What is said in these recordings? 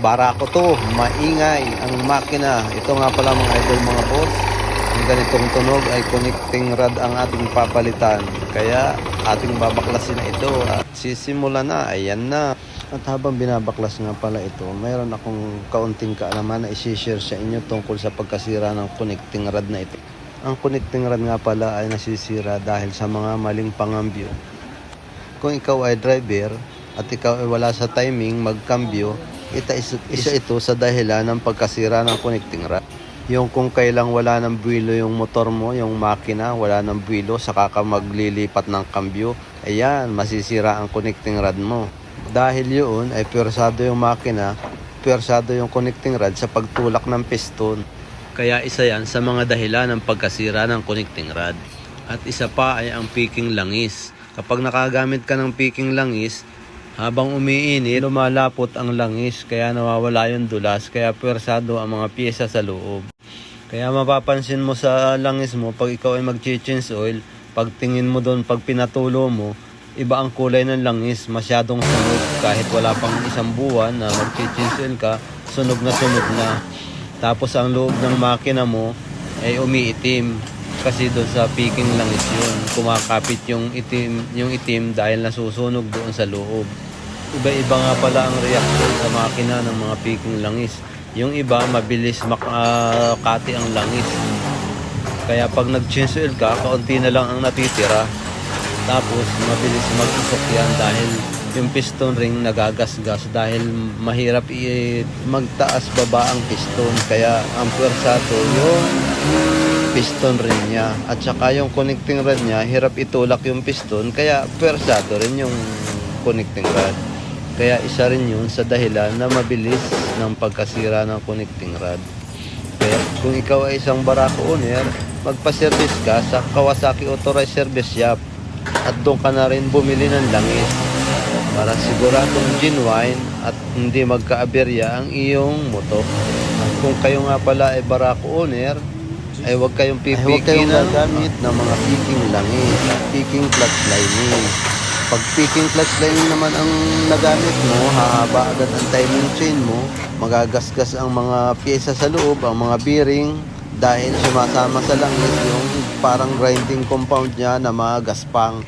barako to, maingay ang makina. Ito nga pala mga idol mga boss, ang ganitong tunog ay connecting rod ang ating papalitan. Kaya ating babaklasin na ito at sisimula na, ayan na. At habang binabaklas nga pala ito, mayroon akong kaunting kaalaman na isi-share sa inyo tungkol sa pagkasira ng connecting rod na ito. Ang connecting rod nga pala ay nasisira dahil sa mga maling pangambyo. Kung ikaw ay driver at ikaw ay wala sa timing magkambyo, isa ito sa dahilan ng pagkasira ng connecting rod. Yung kung kailang wala ng buwilo yung motor mo, yung makina, wala ng buwilo, saka ka maglilipat ng kambyo, ayan, masisira ang connecting rod mo. Dahil yun ay pwersado yung makina, pwersado yung connecting rod sa pagtulak ng piston. Kaya isa yan sa mga dahilan ng pagkasira ng connecting rod. At isa pa ay ang peaking langis. Kapag nakagamit ka ng peaking langis, habang umiinit, lumalapot ang langis, kaya nawawala yung dulas, kaya pwersado ang mga piyesa sa loob. Kaya mapapansin mo sa langis mo, pag ikaw ay mag-change oil, pag tingin mo doon, pag pinatulo mo, iba ang kulay ng langis, masyadong sunog. Kahit wala pang isang buwan na mag-change oil ka, sunog na. Tapos ang loob ng makina mo ay umiitim. Kasi doon sa peaking langis yun, kumakapit yung itim dahil nasusunog doon sa loob. Iba-iba nga pala ang reaksyon sa makina ng mga peaking langis. Yung iba, mabilis makati ang langis. Kaya pag nag-change oil ka, kaunti na lang ang natitira. Tapos mabilis mag-usok yan dahil yung piston ring nagagasgas dahil mahirap magtaas baba ang piston. Kaya ang pwersato yung piston ring niya. At saka yung connecting rod niya, hirap itulak yung piston. Kaya pwersato rin yung connecting rod. Kaya isa rin yun sa dahilan na mabilis ng pagkasira ng connecting rod. Kaya kung ikaw ay isang barako owner, magpa-service ka sa Kawasaki Authorized Service Shop. At doon ka na rin bumili ng langis para siguradong genuine at hindi magka-aberya ang iyong motor. At kung kayo nga pala ay barako owner, ay huwag kayong pipiki na gamit ng mga peaking langis at peaking clutch lining. Pag peaking clutch lining naman ang nagamit mo, hahaba agad ang timing chain mo, magagasgas ang mga pyesa sa loob, ang mga bearing, dahil sumasama sa langis yung parang grinding compound niya na magaspang.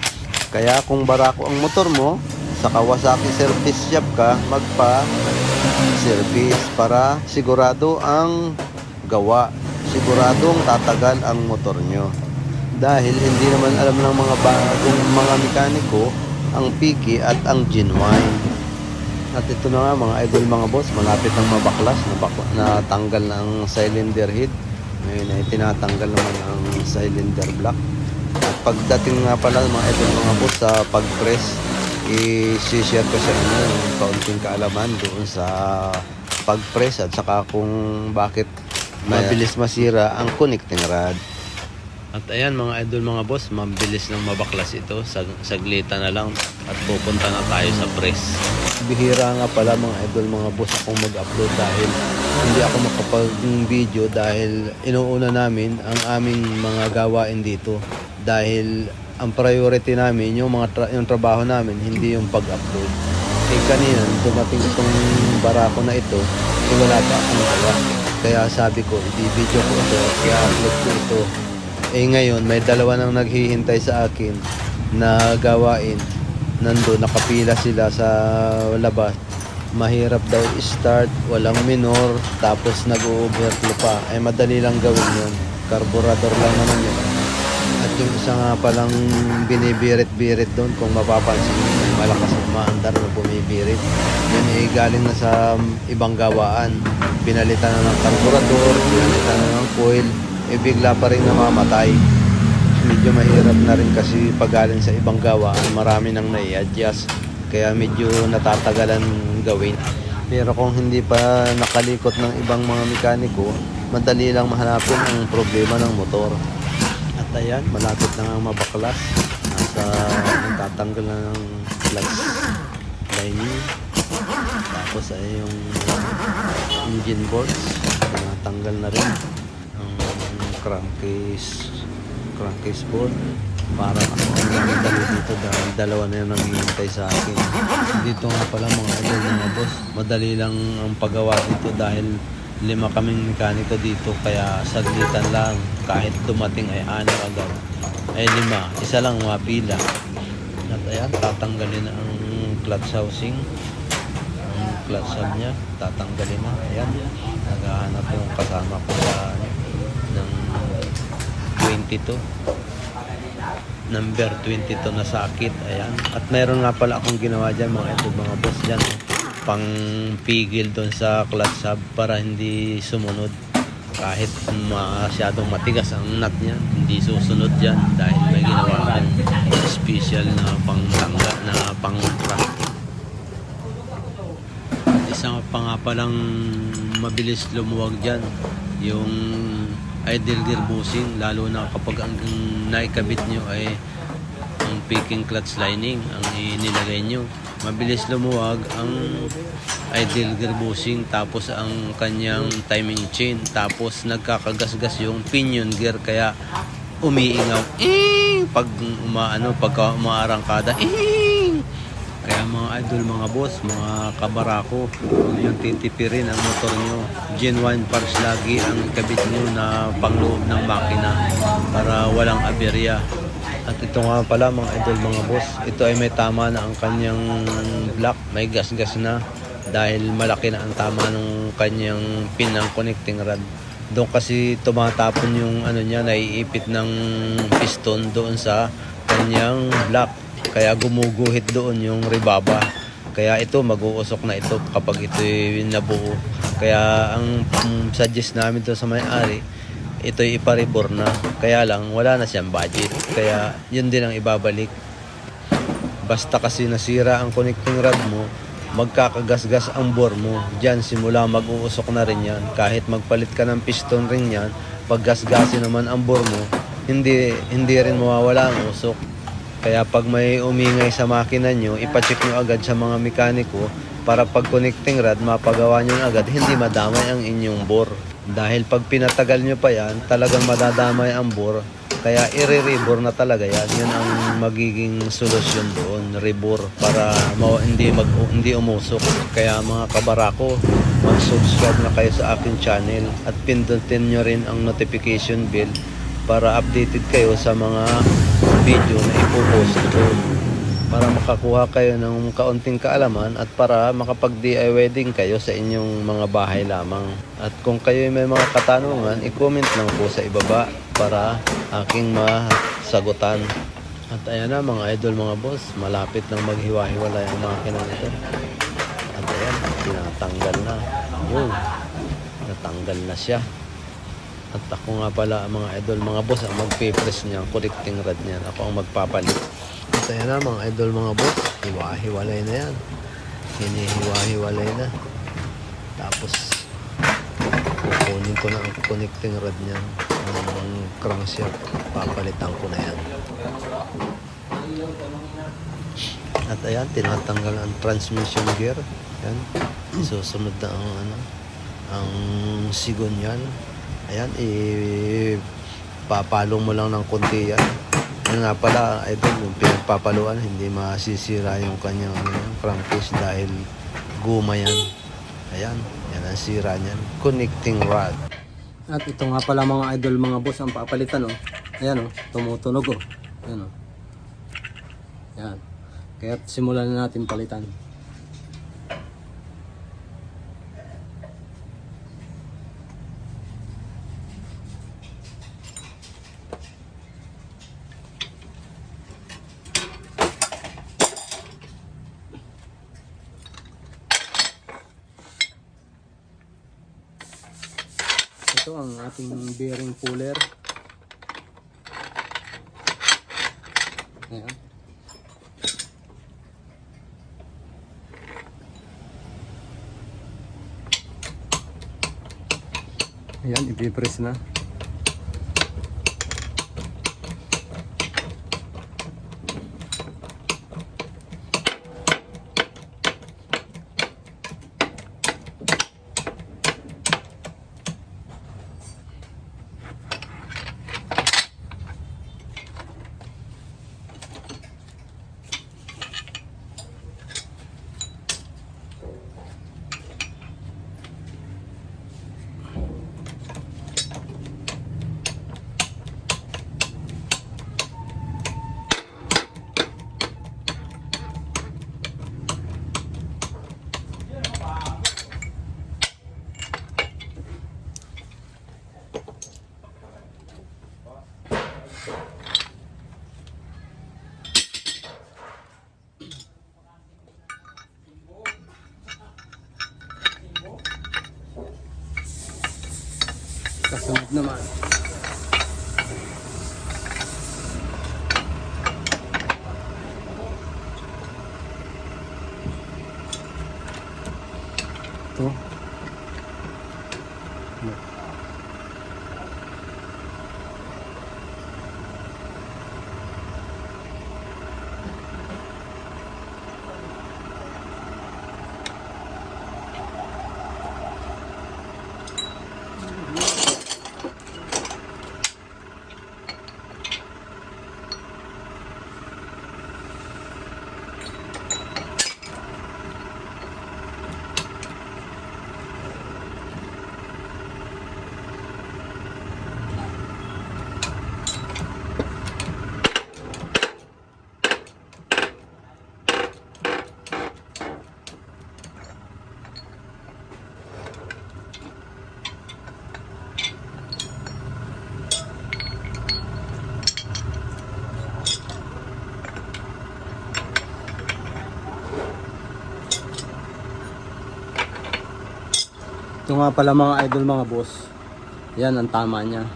Kaya kung barako ang motor mo, sa Kawasaki Service Shop ka, magpa-service para sigurado ang gawa. Siguradong tatagal ang motor nyo. Dahil hindi naman alam ng mga bagong mga mekaniko ang piki at ang genuine. At ito na nga mga idol mga boss, malapit ang mabaklas, natanggal ng cylinder head. Ngayon ay tinatanggal naman ang cylinder block. At pagdating nga pala mga idol mga boss sa pag-press, i-share ko sa inyo yung kaunting kaalaman doon sa pag-press at saka kung bakit mabilis masira ang connecting rod. At ayan mga idol mga boss, mabilis nang mabaklas ito. Saglita na lang at pupunta na tayo sa press. Bihira nga pala mga idol mga boss akong mag-upload dahil hindi ako makapag-video dahil inuuna namin ang aming mga gawain dito. Dahil ang priority namin yung trabaho namin, hindi yung pag-upload. Kanina dumating itong barako na ito, wala pa akong gawa. Kaya sabi ko, i-video ko ito, i-upload ko ito. Ngayon, may dalawa nang naghihintay sa akin na gawain. Nandun, nakapila sila sa labas. Mahirap daw i-start, walang minor, tapos nag-overflow pa. Madali lang gawin yun. Carburetor lang naman yun. At yung isa nga palang binibirit-birit doon, kung mapapansin mo, may malakas na maandar na bumibirit. Yan galing na sa ibang gawaan. Pinalitan na ng carburetor, pinalitan na ng coil, bigla pa rin namamatay. Medyo mahirap na rin kasi pagaling sa ibang gawaan, marami nang nai-adjust. Kaya medyo natatagalan gawin. Pero kung hindi pa nakalikot ng ibang mga mekaniko, madali lang mahanapin ang problema ng motor. At ayan, malapit na nga mabaklas. Tatanggal na ng clutch lining. Tapos ay yung engine bolts, natanggal na rin. Ang crankcase board. Para ako ang madali dito dahil dalawa na yung naghihintay sa akin. Dito nga pala mga idol mga boss, madali lang ang paggawa dito dahil 5 kaming mekaniko dito kaya saglitan lang. Kahit dumating ay 6 agad ay 5, isa lang mapila. At ayan, tatanggalin na ang clutch housing. Ang clutch hub niya tatanggalin na. Ayan, naghahanap yung kasama ko ng 22, number 22 na sakit. Ayan, at meron nga pala akong ginawa dyan mga idol mga boss dyan, pang pigil doon sa clutch hub para hindi sumunod. Kahit masyadong matigas ang nut niya, hindi susunod dyan dahil may ginawa akong special na pangtangga na pang-crack. Isa pa nga palang mabilis lumuwag dyan yung idle gear bushing, lalo na kapag ang naikabit nyo ay ang picking clutch lining ang inilagay nyo. Mabilis lumuwag ang idle gear bushing, tapos ang kanyang timing chain, tapos nagkakagasgas yung pinion gear kaya umiingaw pag pagka umaarangkada. Kaya mga idol mga boss, mga kabarako, huwag yung titipirin ang motor nyo. Genuine parts lagi ang ikabit nyo na pangloob ng makina para walang aberya. At ito nga pala mga idol mga boss, ito ay may tama na ang kanyang block, may gas-gas na dahil malaki na ang tama ng kanyang pin ng connecting rod. Doon kasi tumatapon yung niya, naiipit ng piston doon sa kanyang block. Kaya gumuguhit doon yung rebaba. Kaya ito mag-uusok na ito kapag ito nabuo. Kaya ang suggest namin to sa may-ari, ito iparibor na. Kaya lang wala na siyang budget. Kaya yun din ang ibabalik. Basta kasi nasira ang connecting rod mo, magkakagasgas ang bore mo. Diyan simula mag-uusok na rin yan. Kahit magpalit ka ng piston rin yan, pag gasgasin naman ang bore mo, hindi rin mawawala ang usok. Kaya pag may umingay sa makina nyo, ipacheck nyo agad sa mga mekaniko para pag connecting rod, mapagawa nyo agad, hindi madamay ang inyong bore. Dahil pag pinatagal nyo pa yan, talagang madadamay ang bore. Kaya i-rebore na talaga yan. Yun ang magiging solusyon doon, rebore, para hindi umusok. Kaya mga kabarako, mag-subscribe na kayo sa aking channel at pindutin nyo rin ang notification bell para updated kayo sa mga video na ipopost ko, para makakuha kayo ng kaunting kaalaman at para makapag-DIY din kayo sa inyong mga bahay lamang. At kung kayo may mga katanungan, i-comment lang po sa ibaba para aking masagutan. At ayan na mga idol mga boss, malapit nang maghiwa-hiwalay ang makina nito. At ayan, tinatanggal na. Yun, natanggal na siya. At ako nga pala mga idol mga boss ang magpe-press niya, connecting rod niya. Ako ang magpapalit. At ayan na mga idol mga boss, hiwa-hiwalay na yan. Hinihiwa-hiwalay na. Tapos kukunin ko na ang connecting rod niya, ang crankshaft, papalitan ko na yan. At ayan, tinatanggal ang transmission gear. Yan, susunod na ang sigon yan. Ayan, papalong mo lang ng konti yan. Yan nga pala, idol, yung pinagpapaluan, hindi masisira yung kanyang crankcase dahil guma yan. Ayan, yan ang sira niyan. Connecting rod. At ito nga pala mga idol, mga boss, ang papalitan, oh. Ayan, oh, tumutunog, oh. Ayan, oh. Ayan. Kaya simulan na natin palitan. Ito ang ating bearing puller. Ayan. Ayan, ipipress na. Sunod naman. Ito. Ito nga pala mga idol, mga boss. Yan ang tama niya.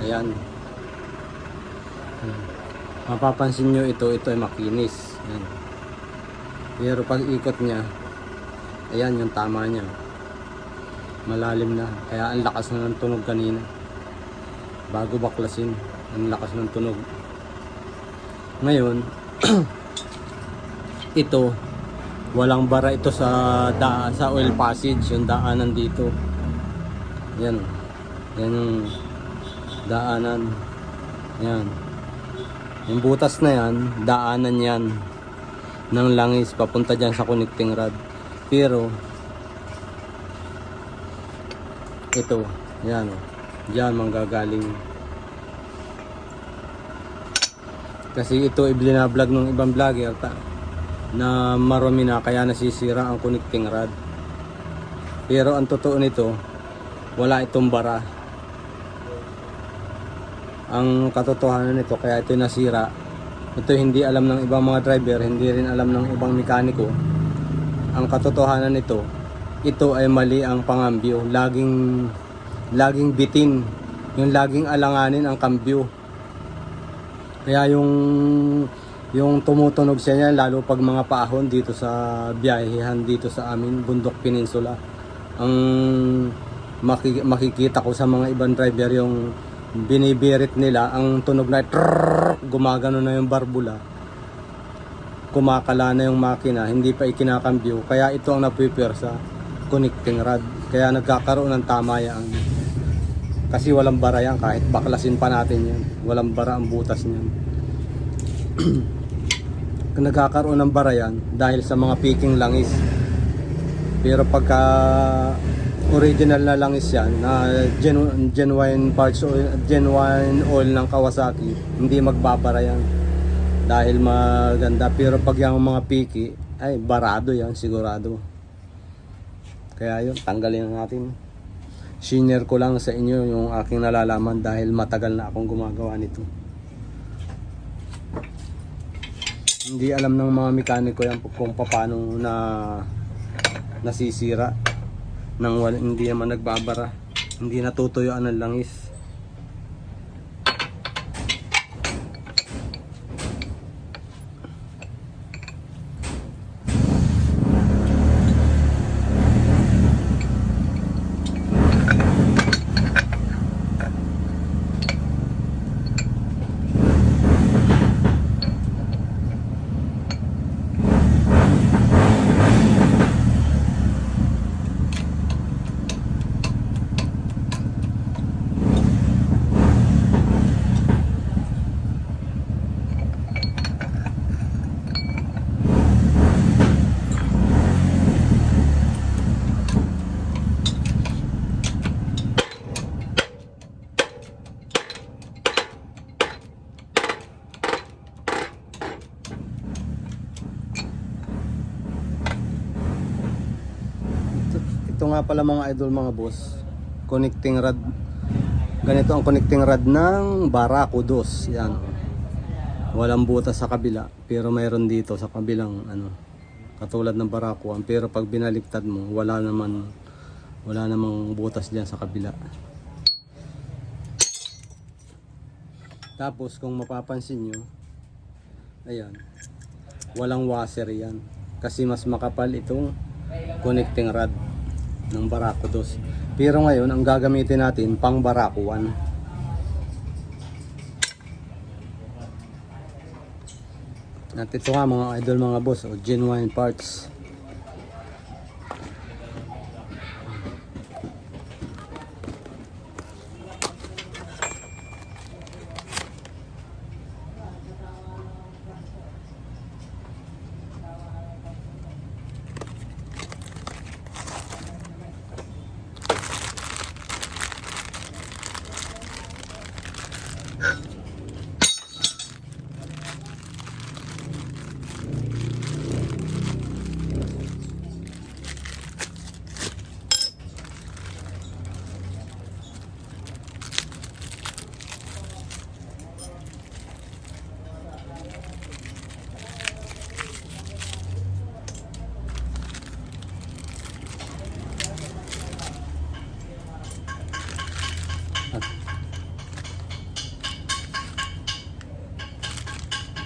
Ayan. Mapapansin nyo ito ay makinis. Ayan. Pero pag ikot niya, ayan yung tama niya. Malalim na. Kaya ang lakas na ng tunog kanina. Bago baklasin, ang lakas ng tunog. Ngayon, ito, walang bara ito sa oil passage, yung daanan dito. Yan. Yan yung daanan. Yan. Yung butas na yan, daanan yan ng langis papunta dyan sa connecting rod. Pero, ito, yan. Diyan manggagaling. Kasi ito ibinablog ng ibang vlogger na marami na kaya nasisira ang connecting rod. Pero ang totoo nito, wala itong bara. Ang katotohanan nito kaya ito nasira. Ito hindi alam ng ibang mga driver, hindi rin alam ng ibang mekaniko. Ang katotohanan nito, ito ay mali ang pangambyo. Laging bitin, yung laging alanganin ang kambyo. Kaya yung tumutunog siya niya, lalo pag mga paahon dito sa biyahehan dito sa amin, Bundok Peninsula. Ang makikita ko sa mga ibang driver, yung binibirit nila, ang tunog na trrrr, gumagano na yung barbula. Kumakala na yung makina, hindi pa ikinakambyo. Kaya ito ang napipwersa, connecting rod. Kaya nagkakaroon ng tamayan. Kasi walang bara yan, kahit baklasin pa natin yan. Walang bara ang butas niyan. Nagkakaroon ng bara yan dahil sa mga peaking langis. Pero pagka original na langis yan, na genuine parts oil, genuine oil ng Kawasaki, hindi magbabara yan. Dahil maganda. Pero pag yung mga peaky, ay barado yan, sigurado. Kaya yun, tanggalin natin. Senior ko lang sa inyo yung aking nalalaman dahil matagal na akong gumagawa nito. Hindi alam ng mga mekaniko yan kung paano na nasisira nang hindi naman nagbabara, hindi natutuyuan ng langis. Ito nga pala mga idol, mga boss, connecting rod. Ganito ang connecting rod ng Barako 2. Yan. Walang butas sa kabila, pero mayroon dito sa kabilang ano, katulad ng barakuan, pero pag binaliktad mo, wala namang butas diyan sa kabila. Tapos kung mapapansin nyo, ayan, walang washer yan kasi mas makapal itong connecting rod ng Barako 2. Pero ngayon ang gagamitin natin pang Barako 1. At ito nga mga idol, mga boss, genuine parts.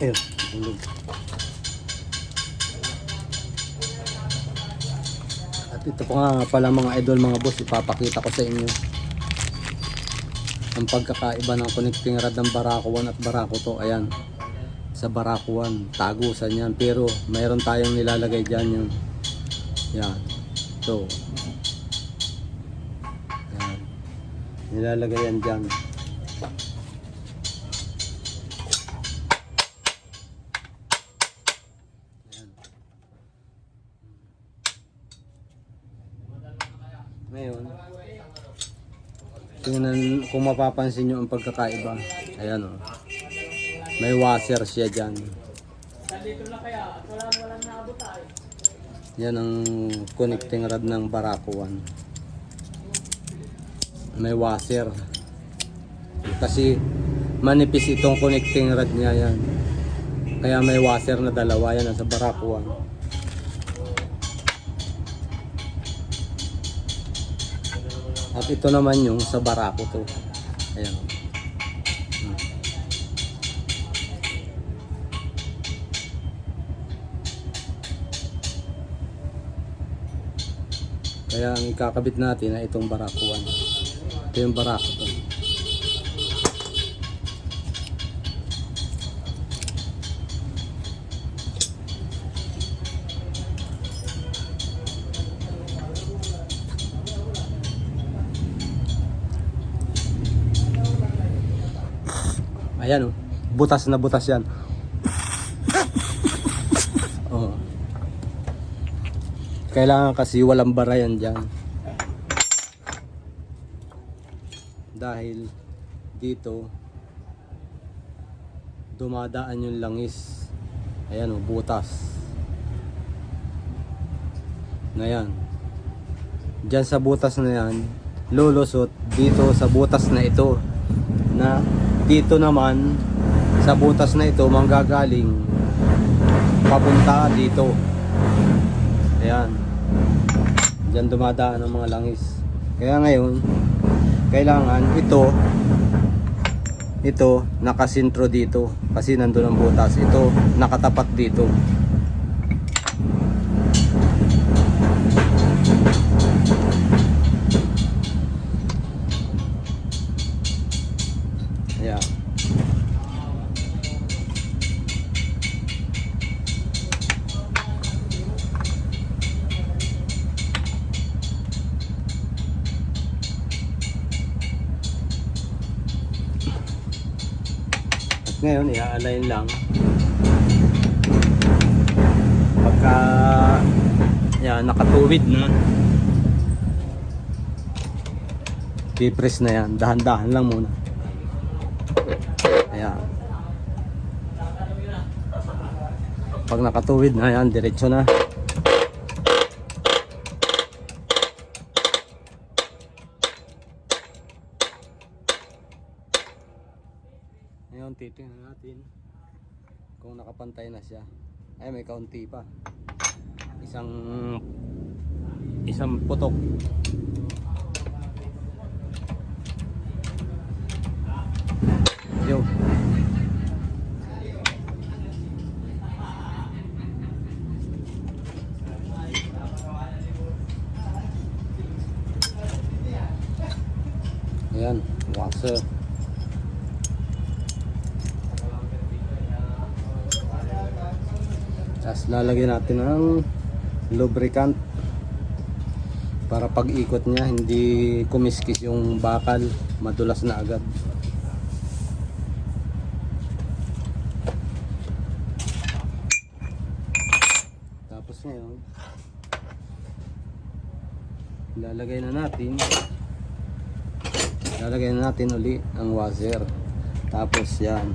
Ayun, tulog. At ito pa nga pala mga idol, mga boss, ipapakita ko sa inyo ang pagkakaiba ng connecting rod ng Barako 1 at Barako 2. Ayan, sa Barako 1 tagusan yan, pero mayroon tayong nilalagay dyan yung yan, ito yan, nilalagay yan dyan. Ngayon, tingnan kung mapapansin nyo ang pagkakaiba. Ayan o. May washer siya dyan. Yan ang connecting rod ng Barako 1. May washer. Kasi manipis itong connecting rod niya yan. Kaya may washer na dalawa yan sa Barako 1. At ito naman yung sa Barako 2. Ayan. Kaya ang ikakabit natin ay itong Barako 1. Ito yung Barako 2. Ayan o, butas na butas yan. Oh. Kailangan kasi walang bara yan dyan. Dahil dito dumadaan yung langis. Ayan o, butas. Na yan. Dyan sa butas na yan, lulusot dito sa butas na ito. Na dito naman sa butas na ito manggagaling papunta dito. Ayan, dyan dumadaan ang mga langis. Kaya ngayon kailangan ito nakasintro dito kasi nandun ang butas. Ito nakatapat dito. Ayan. At ngayon i-align lang. Pagka yan, nakatuwid na, i-press na yan. Dahan-dahan lang muna. Ayan. Pag nakatuwid na yan, diretso na. Ngayon titingnan natin kung nakapantay na siya. Ay, may kaunti pa. Isang putok. Yo. Ayan, washer. Tapos lalagyan natin ng lubricant para pag ikot niya hindi kumiskis yung bakal, madulas na agad. Tapos ngayon lalagay na natin uli ang washer. Tapos yan,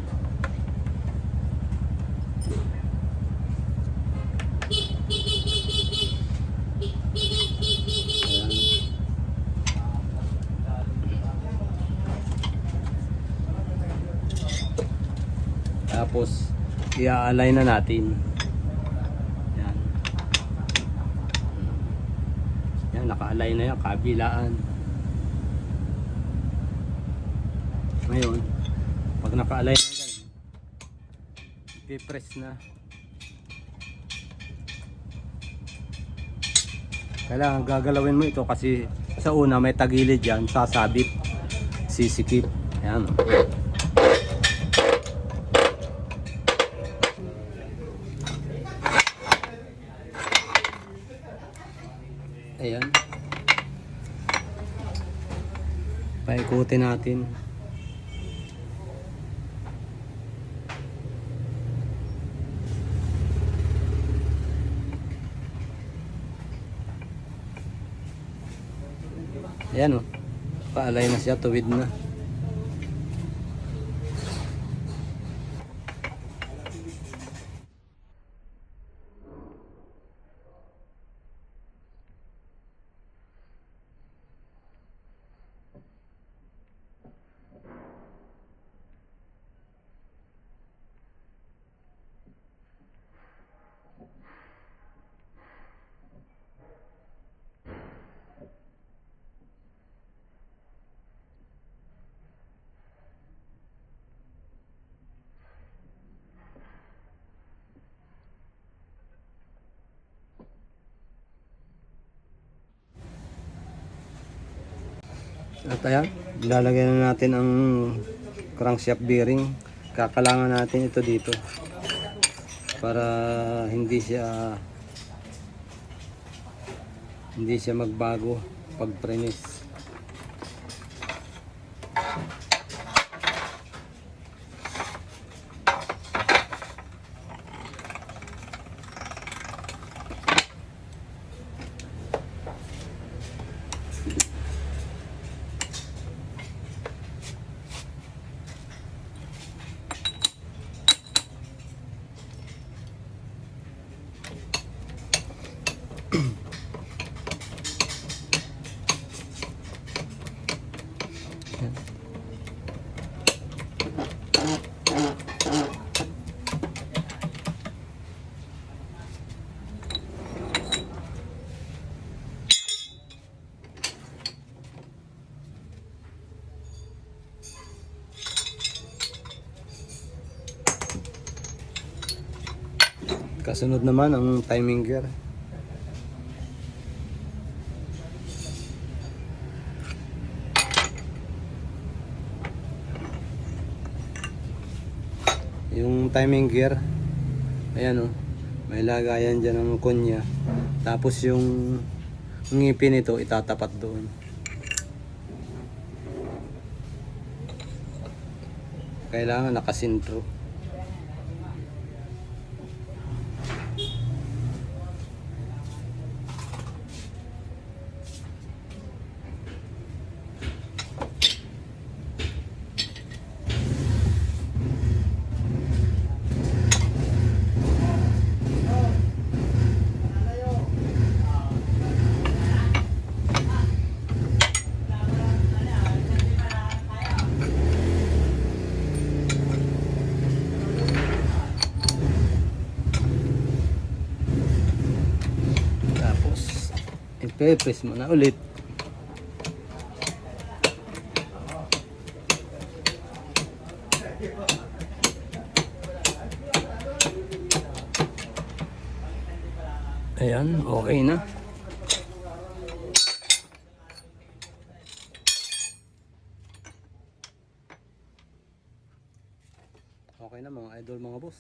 tapos i-align na natin. Yan. Yan, naka-align na yan, kabilaan. Ngayon, pag naka-align na ganun, i-press na. Kailangan gagalawin mo ito kasi sa una may tagilid yan, sasabit, sisikip. Yan. Ayan. Paikutin natin. Ayan o. Paalay na siya, tuwid na. At ayan, ilalagay na natin ang crankshaft bearing. Kakalangan natin ito dito para hindi siya magbago pag prenis. Kasunod naman ang timing gear. Yung timing gear, ayan o, may lagayan dyan ng kunya. Tapos yung ngipin nito itatapat doon. Kailangan nakasintro. Okay, press mo na ulit. Ayan, okay na. Okay na mga idol, mga boss.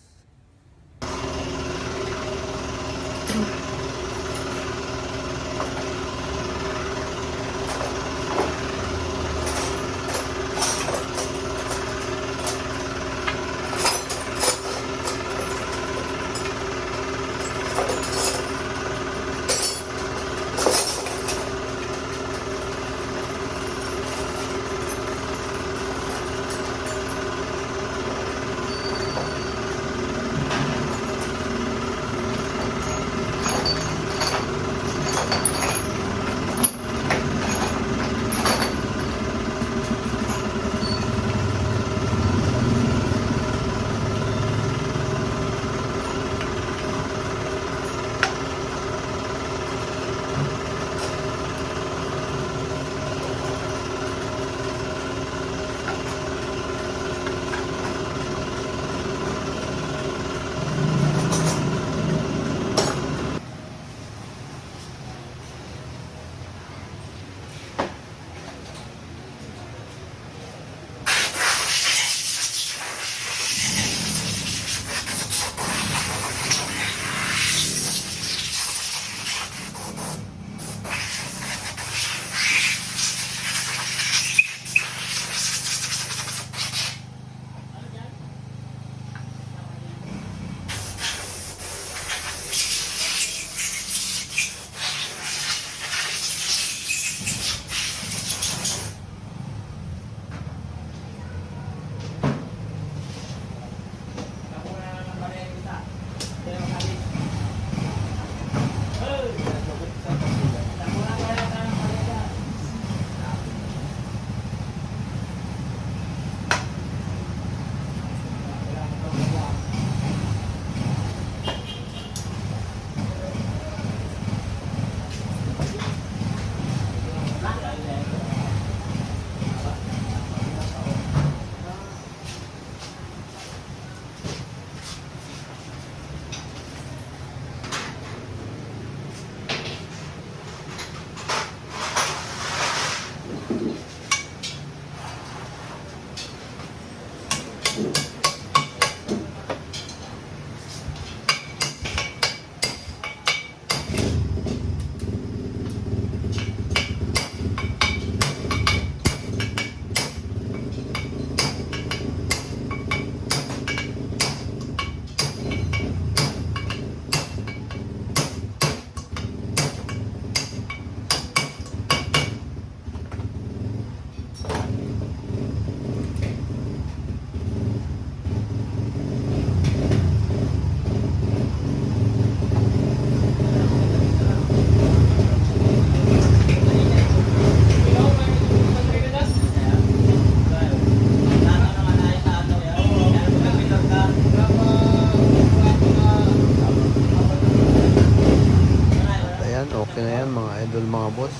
Okay na yan mga idol, mga boss.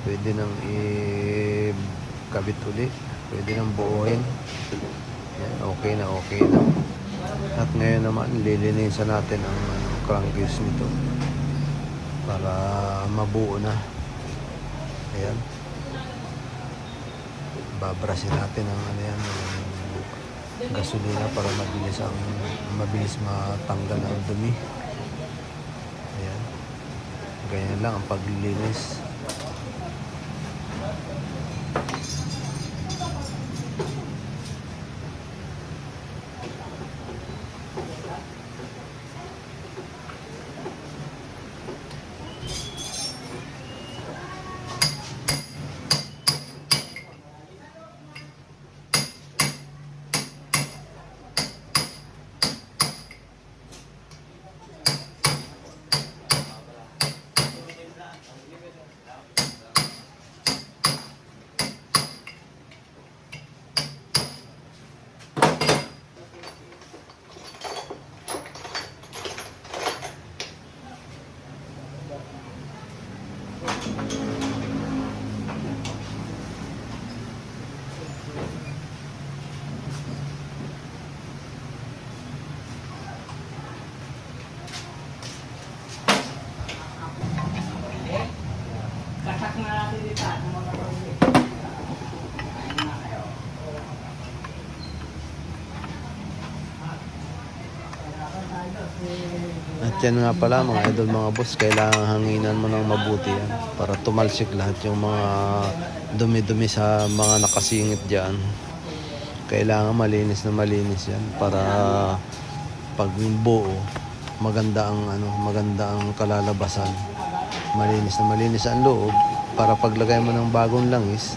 Pwede nang i-kabit ulit. Pwede nang buuin. Yan, okay na, okay na. At ngayon naman, lilinisan natin ang crankcase nito para mabuo na. Ayan. Babrasin natin ang ano yan, ang gasolina para mabilis matanggal ang dumi. Ayan. Ganyan lang ang paglilinis. At yan nga pala mga idol mga boss, kailangan hanginan mo ng mabuti yan para tumalsik lahat yung mga dumi-dumi sa mga nakasingit dyan. Kailangan malinis na malinis yan para pag buo maganda ang kalalabasan. Malinis na malinis ang loob para paglagay mo ng bagong langis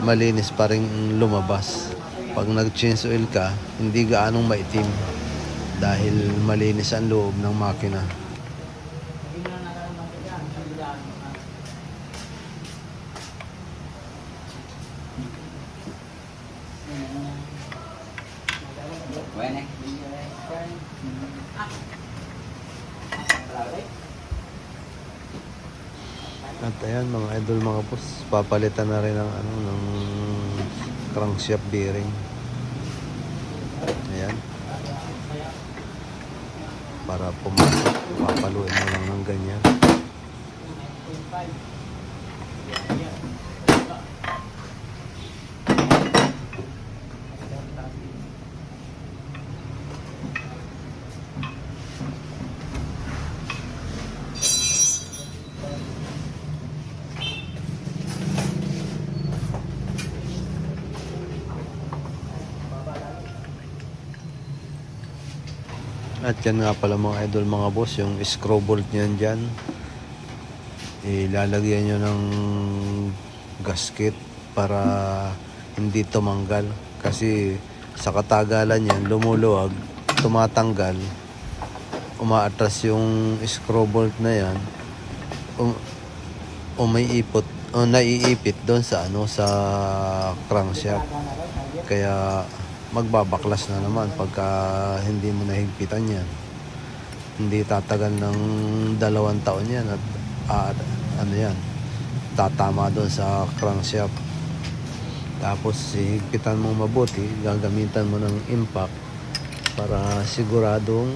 malinis pa rin lumabas. Pag nag-change oil ka, hindi gaanong maitim dahil malinis ang loob ng makina. At ayan mga idol mga boss, papalitan na rin ng crankshaft bearing. Ayan. Para pumasok, papaluin mo lang ng ganyan. At yan nga pala mga idol mga boss, yung screw bolt nyan dyan, ilalagyan nyo ng gasket para hindi tumanggal. Kasi sa katagalan yan, lumuluwag, tumatanggal, umaatras yung screw bolt na yan, naiipit doon sa sa crankshaft. Kaya magbabaklas na naman pagka hindi mo nahigpitan yan. Hindi tatagal ng 2 taon yan at tatama doon sa crankshaft. Tapos higpitan mo mabuti, gagamitan mo ng impact para siguradong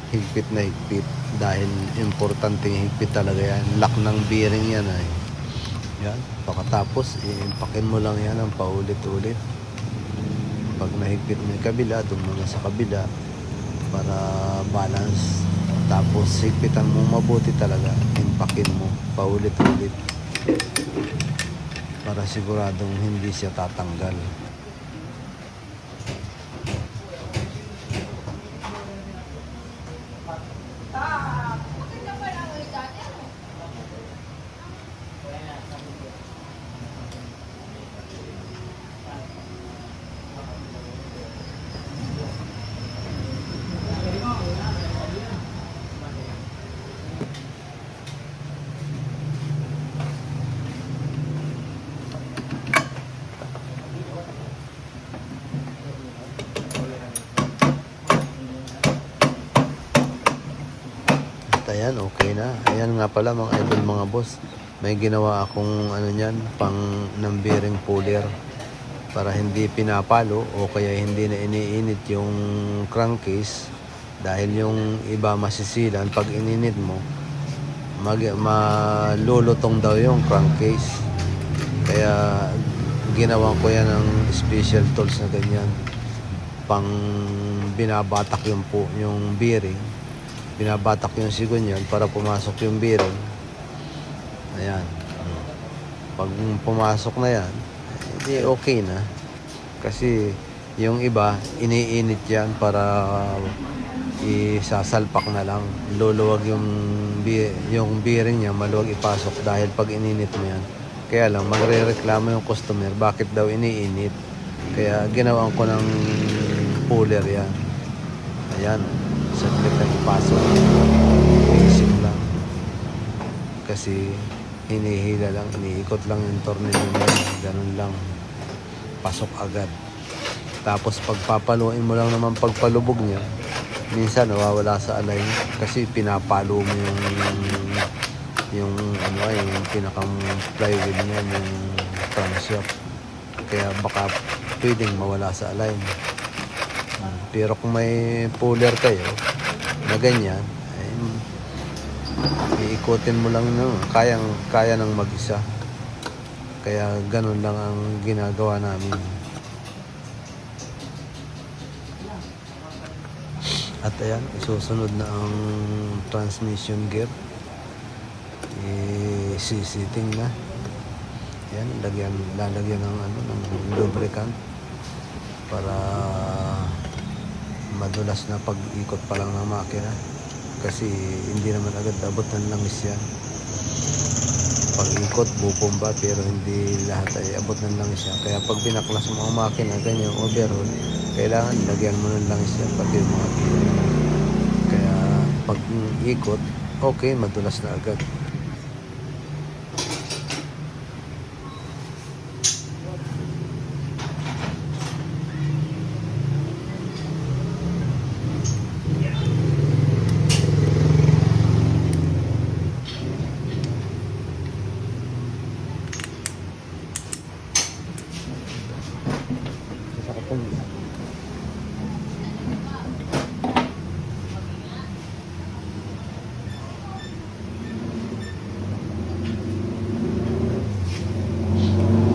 higpit na higpit, dahil importanteng higpit talaga yan. Lock ng bearing yan yan. Pagkatapos iimpakin mo lang yan ng paulit-ulit. Pag nahigpit mo yung kabila, doon mo na sa kabila para balance. Tapos higpitan mo mabuti talaga, impakin mo paulit-ulit para siguradong hindi siya tatanggal. Ayan, okay na. Ayan nga pala mga idol mga boss, may ginawa akong pang ng bearing puller para hindi pinapalo o kaya hindi na iniinit yung crankcase, dahil yung iba masisilan pag ininit mo, malulutong daw yung crankcase. Kaya ginawan ko yan ng special tools na ganyan, pang binabatak yung bearing, binabatak yung sigonyan para pumasok yung bearing. Ayan. Pag pumasok na yan, hindi okay na. Kasi yung iba, iniinit yan para isasalpak na lang. Luluwag yung bearing niya, maluwag ipasok dahil pag ininit mo yan. Kaya lang, magre-reklamo yung customer, bakit daw iniinit. Kaya ginawan ko ng puller yan. Ayan. Saglit lang ipasok. Basic lang. Kasi hinihila lang, iniikot lang yung tornilyo niya. Ganun lang. Pasok agad. Tapos pagpapaluin mo lang naman pagpalubog niya, minsan nawawala sa align kasi pinapalo mo yung pinakang flywheel niya, yung crankshaft. Kaya baka pwedeng mawala sa align. Pero kung may puller kayo na ganyan, iikutin mo lang, kaya ng mag-isa. Kaya ganun lang ang ginagawa namin. At ayan, isusunod na ang transmission gear. Sisiting na. Ayan, lalagyan ng ng lubricant para madulas na pag-ikot pa lang ng makina. Kasi hindi naman agad abot ng langis yan. Pag-ikot, bupomba, pero hindi lahat ay abot ng langis yan. Kaya pag binaklas mo ang makina, ganyan, overhaul, kailangan lagyan mo ng langis yan, pati yung mga gear. Kaya pag ikot, okay, madulas na agad.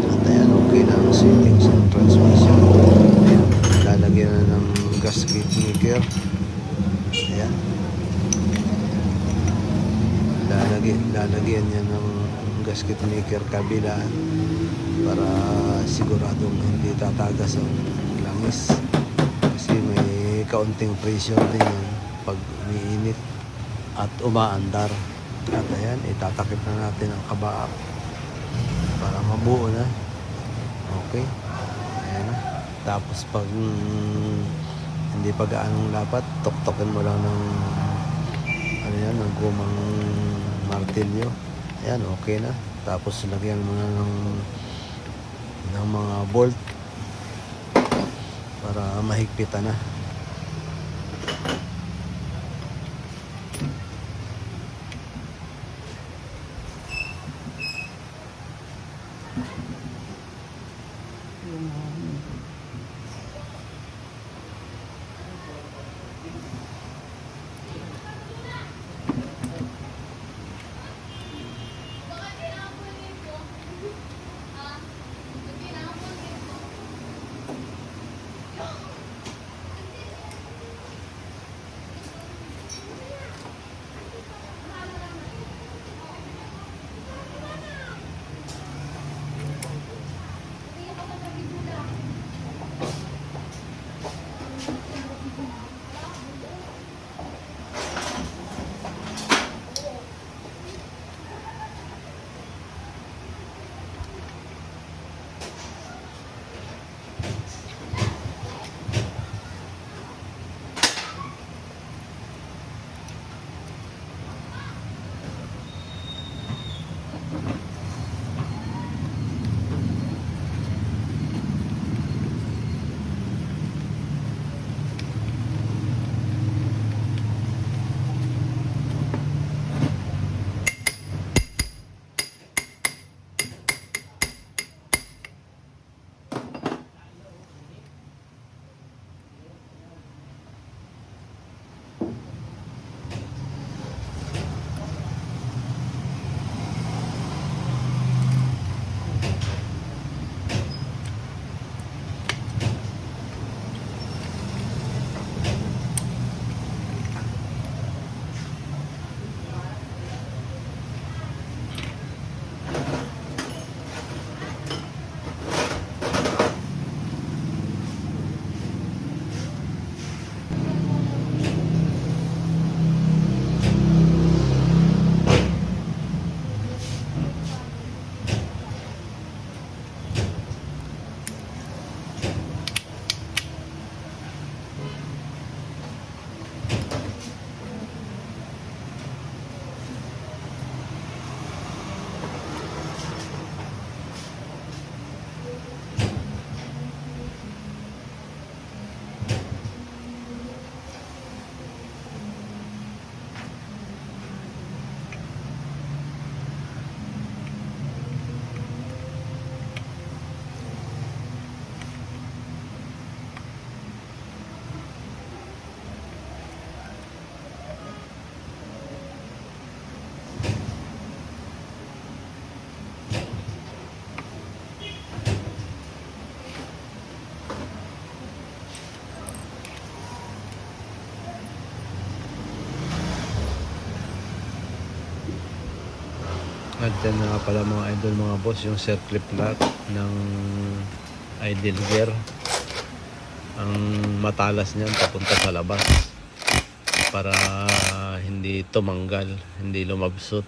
At ayan, okay na ang settings ng transmission. Ayan, lalagyan na ng gasket maker. Ayan, lalagyan niya ng gasket maker kabilaan para siguradong hindi tatagas ang langis. Kasi may kaunting pressure din yan pag umiinit at umaandar. At ayan, itatakip na natin ang kabaak para mabuo na. Okay, ayan na. Tapos pag hindi pa gaanong lapat, tuktokin mo lang ng ng gumang martilyo. Ayan, okay na. Tapos lagyan mo na ng mga bolt para mahigpitan na. At yan na pala mga idol mga boss, yung circlip lock ng idle gear. Ang matalas niyan papunta sa labas para hindi tumanggal, hindi lumabsot.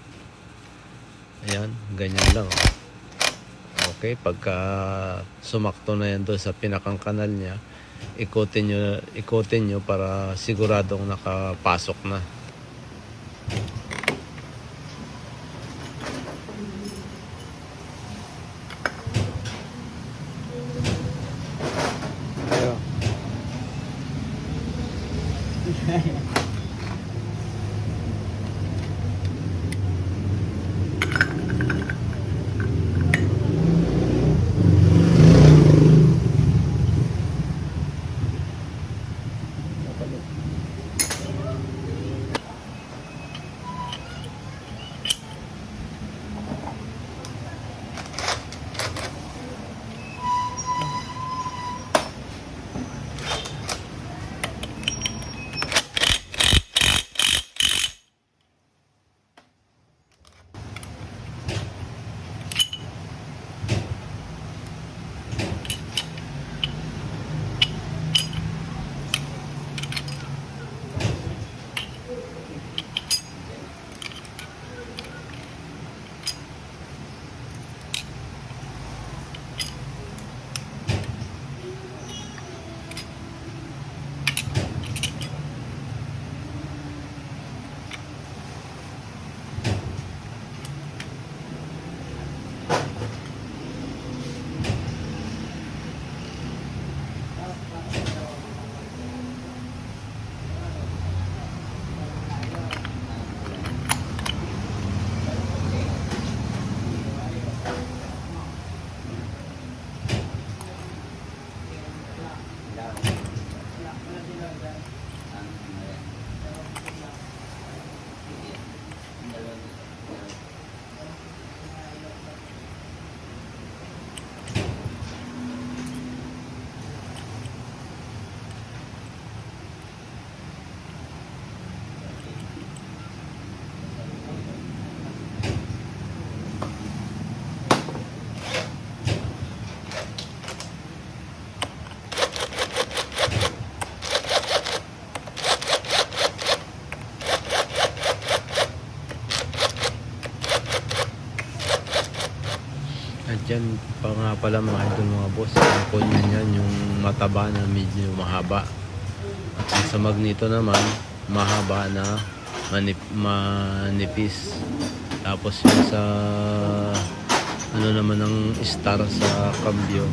Ayan, ganyan lang. Okay, pagka sumakto na yan doon sa pinakang kanal niya, ikutin nyo para siguradong nakapasok na. Ayo. At yan pa nga pala mga idol mga boss, ang kunya niyan yung mataba na medyo mahaba. At yung sa magneto naman, mahaba na manipis. Tapos yung sa ano naman ng star sa cambio,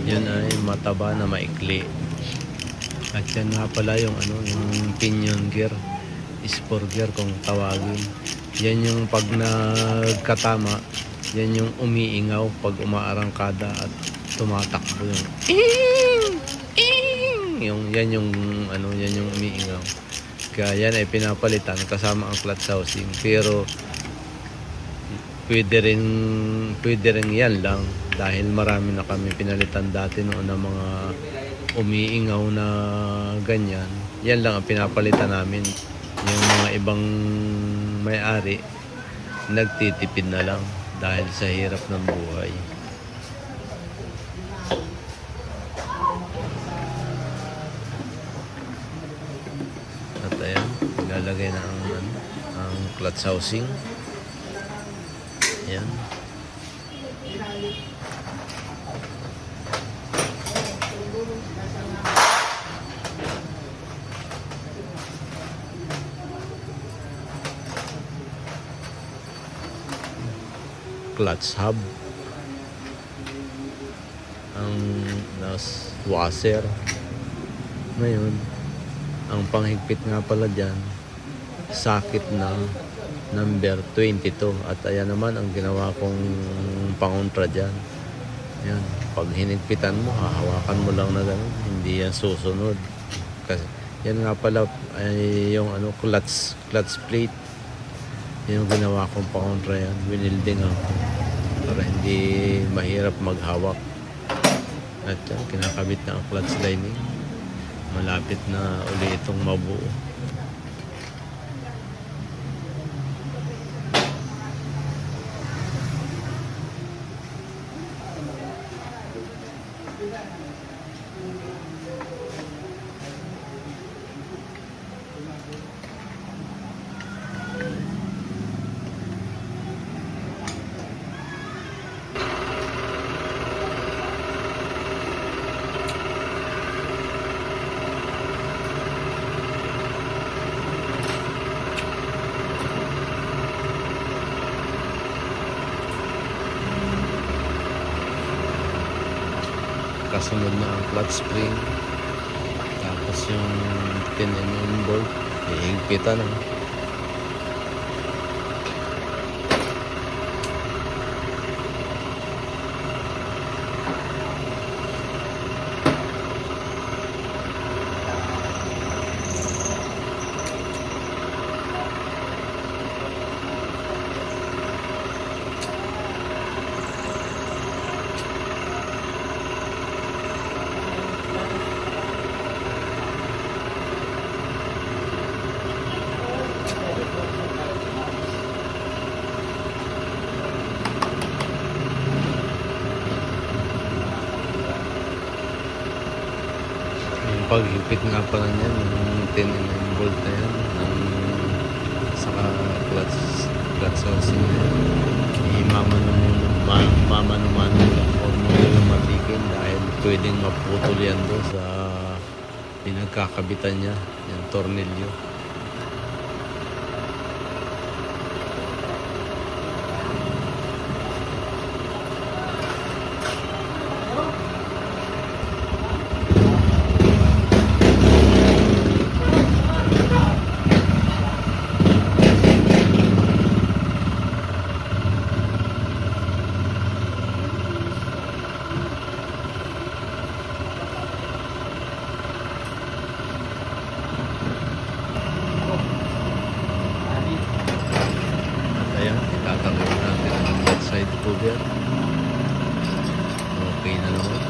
yun ay mataba na maikli. At yan nga pala yung ano, yung pinion gear, spur gear kung tawagin. Yan yung pag nagkatama, yan yung umiingaw pag umaarangkada at tumatakbo yung yan yung ano, yan yung umiingaw. Kaya yan ay pinapalitan kasama ang clutch housing. Pero pwede rin yan lang dahil marami na kami pinalitan dati noon ng mga umiingaw na ganyan. Yan lang ang pinapalitan namin. Yung mga ibang may-ari nagtitipid na lang dahil sa hirap ng buhay. At ayan, ilalagay na ang clutch housing. Ayan. Clutch hub, ang washer. Ngayon, ang panghigpit nga pala dyan, sakit na number 22. At ayan naman ang ginawa kong pangontra dyan. Yan, pag hinigpitan mo, hahawakan mo lang na gano'n, hindi yan susunod. Kasi yan nga pala ay yung ano, clutch plate. Yung ginawa kong pangontra yan, winilding ako para hindi mahirap maghawak. At yan, kinakabit na ang clutch lining. Malapit na uli itong mabuo. kasunod na ang clutch spring. Tapos yung 10mm bolt, ihigpitan na. Paghigpit nga pala niyan yung 10mm bolt na yan saka clutch housing na yan, mamano-mano lang o muna matikin dahil pwedeng maputol yan doon sa pinagkakabitan niya yung tornilyo. Ayan, itatakot natin ang left side cover. Okay na naman.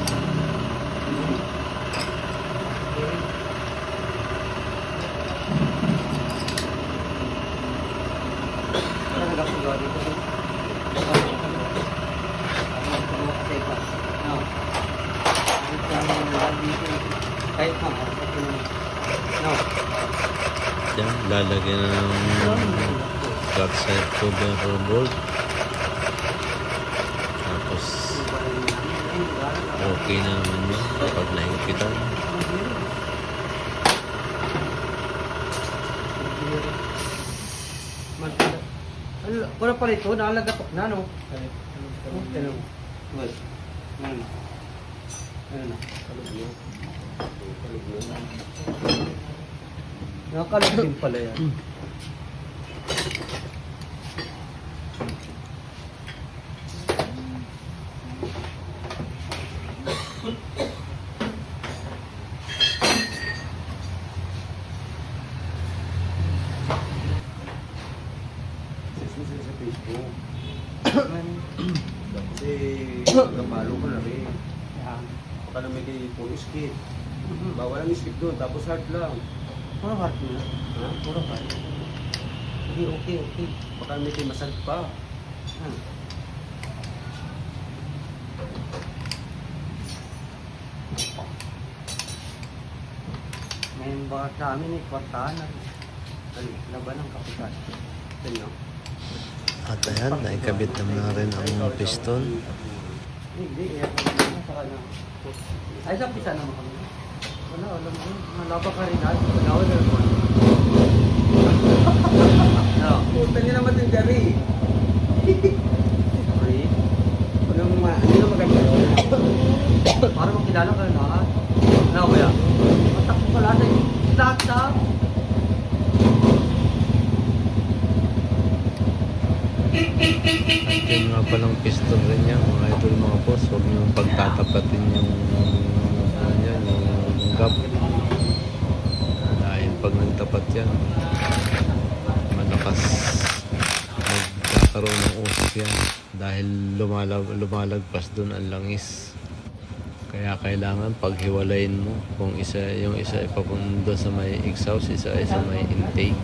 Yan, lalagyan na ng back side cover bolt. Tapos okay na naman yun kapag nahigpitan. Wala pala ito, nakalagatok na, no? Ano? Well, ano na? Nakakalog din pala yan. Kasi gamalo ko na rin. Baka na may puro skid. Bawal ang skid doon, tapos hard lang. Puro hard na. Ha? Puro hard. Okay. Baka may masad pa. Ngayon ba sa amin ay kwartahan na laban ng kapital. Ito no? At ayan, naikabit naman na rin ang piston. Hindi, saka na. Ay, sa pisa naman kami. Wala, alam mo. Malaba ka rin dahil. Wala na naman. No. Puta niya naman yung gari. Sorry. Hindi na maganda. Para makilala ka na. Ano ba yan? Matakbo ka lahat ay stop. At yun nga palang piston rin yan, mga idol mga boss. Huwag nyo pagtatapatin yung gap. Dahil pag nagtapat yan, malakas magkakaroon ng usok yan. Dahil lumalagpas dun ang langis. Kaya kailangan paghiwalayin mo kung yung isa ipapundo sa may exhaust, isa ay sa may intake.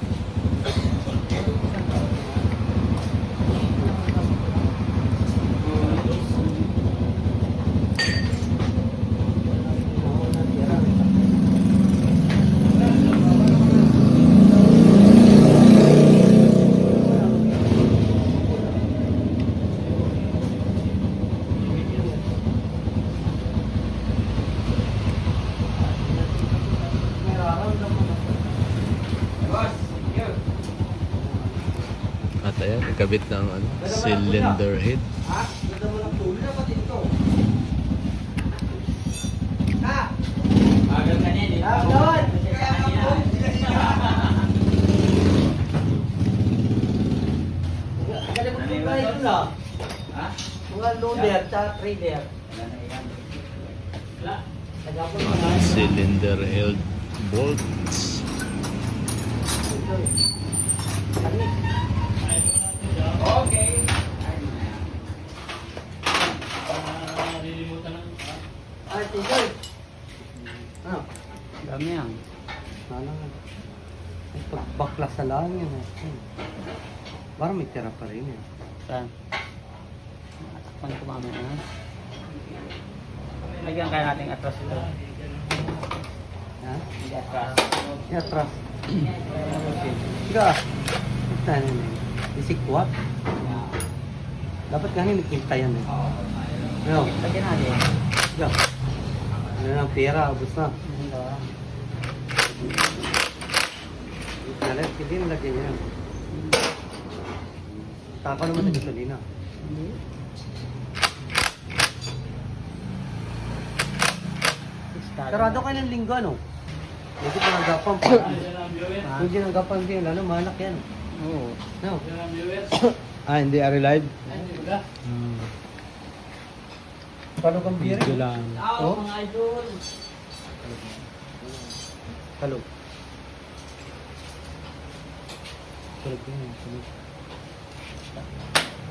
At ayan, ikabit na ang cylinder head. Mga loader sa trader. Cylinder held bolts. Ay, tigoy. Ano? Dami yan. Ano nga. Ay, pagbaklas sa lang yun. Parang may tira pa rin yan. Saan? Takpan ko mamaya. Lagyan kaya natin atras ito. Ha? Hindi atras. Yan, atras. Okay. Sige. Ano na yun? Isikwat. Dapat nga nakikita yan eh. Ano? Lagyan natin. Sige. Ano lang, pera, abos na. Ito. Nalit, hindi nalagyan yan. Taka naman na gasolina. Hindi. Sarado kayo ng linggo, ano? Hindi pinagapan pa. Kung ginagapan din, lalo manak yan. Oo. No? Hindi ari live. Paano kang biri? Video lang. Oh? Mga idol. Kalog. Kalog yun. Kalog.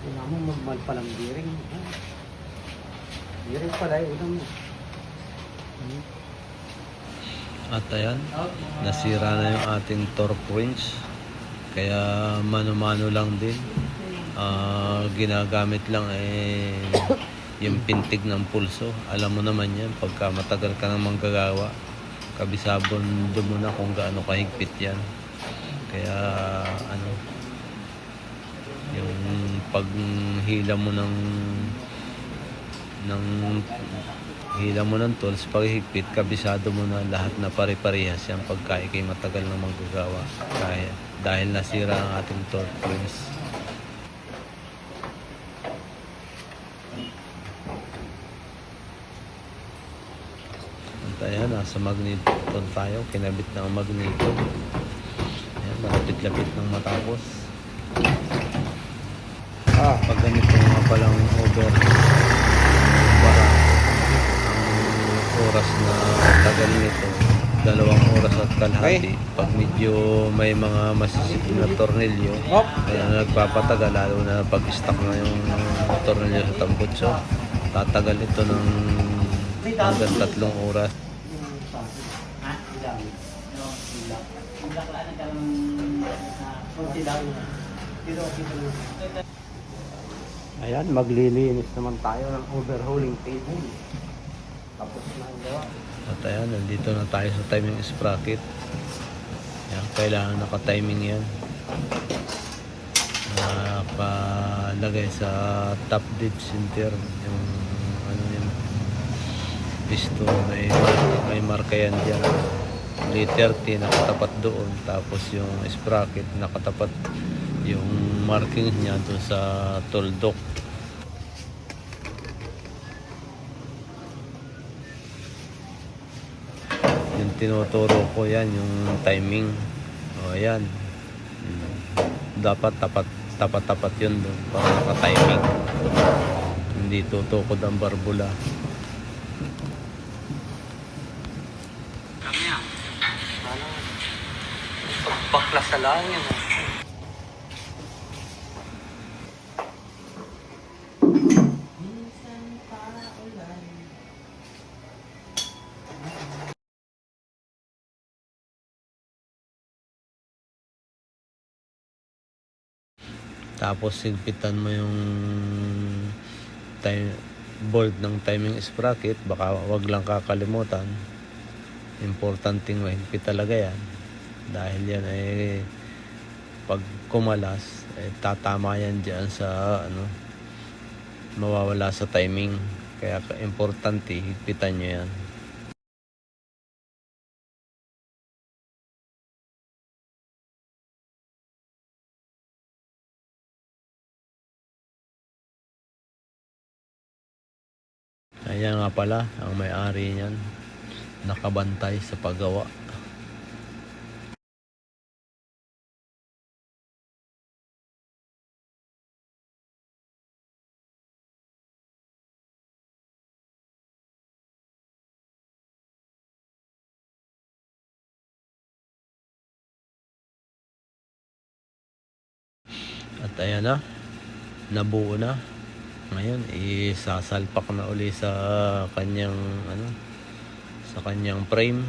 Wala mo, mahal palang biring. Biring pala, ulam mo. At ayan, nasira na yung ating torque wrench. Kaya mano-mano lang din. Ginagamit lang yung pintig ng pulso. Alam mo naman yan, pagka matagal ka nang manggagawa, kabisabon doon mo na kung gaano kahigpit yan. Kaya ano, yung paghila mo ng hila mo ng tools, paghigpit, kabisado mo na lahat na pare-parehas yan pagka ikay matagal na manggagawa. Kaya, dahil nasira ang ating torque wrench. At ayan, nasa magneton tayo. Kinabit na ang magneton. Ayan, malapit-lapit ng matapos. Pag ganito nga palang over bara, ang oras na tagal nito 2 oras at kalahati. Pag medyo may mga masisip na tornilyo, kaya nagpapatagal, lalo na pag stuck na yung tornilyo sa tambutso, tatagal ito ng hanggang 3 oras. Ha? Ilang. Baklaan na ka lang Kunti lang. Pero okay pa lang. Ayan, maglilinis naman tayo ng overhauling table. Tapos na ang gawa. At ayan, nandito na tayo sa timing sprocket. Ayan, kailangan naka-timing yan. Nakalagay sa top dead center yung ano yun, piston, may marka yan dyan. Letter T nakatapat doon, tapos yung sprocket nakatapat yung marking niya doon sa toldok. Yung tinuturo ko yan, yung timing. O ayan, dapat tapat yun doon para naka-timing, hindi tutukod ang barbula. Pagbaklas sa lang yun. Tapos higpitan mo yung bolt ng timing sprocket. Baka wag lang kakalimutan, importanteng mahigpit talaga yan, dahil yan ay pag kumalas tatama yan dyan sa ano, mawawala sa timing. Kaya importante, higpitan nyo yan. Ayan nga pala ang may-ari niyan. nakabantay sa paggawa. At ayan na, nabuo na. Ngayon isasalpak na uli sa kanyang sa kanyang frame.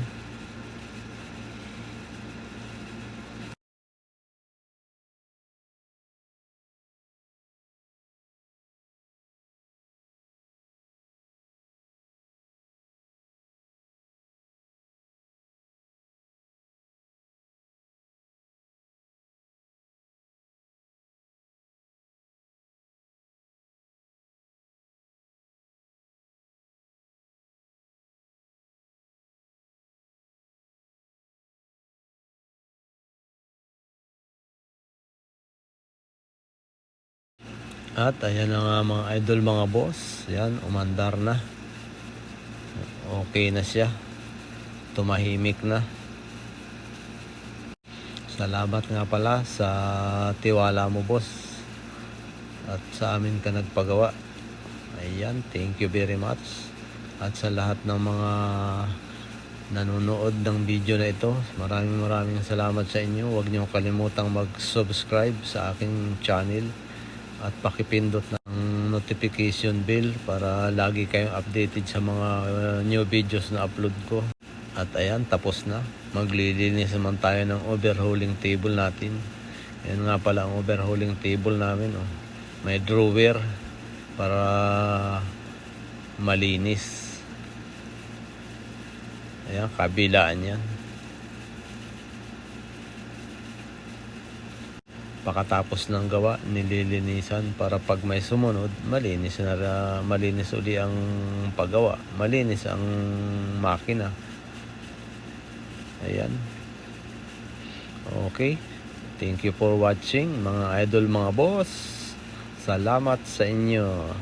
At ayan na nga mga idol, mga boss. Yan, umandar na. Okay na siya. Tumahimik na. Salamat nga pala sa tiwala mo, boss. At sa amin ka nagpagawa. Ayan, thank you very much. At sa lahat ng mga nanonood ng video na ito, maraming salamat sa inyo. Huwag niyo kalimutang mag-subscribe sa aking channel at pakipindot ng notification bell para lagi kayong updated sa mga new videos na upload ko. At ayan, tapos na. Maglilinis naman tayo ng overhauling table natin. Ayan nga pala ang overhauling table namin. Oh. May drawer para malinis. Ayan, kabilaan yan. Pakatapos ng gawa, nililinisan para pag may sumunod, malinis uli ang paggawa, malinis ang makina. Ayan. Okay. Thank you for watching, mga idol, mga boss. Salamat sa inyo.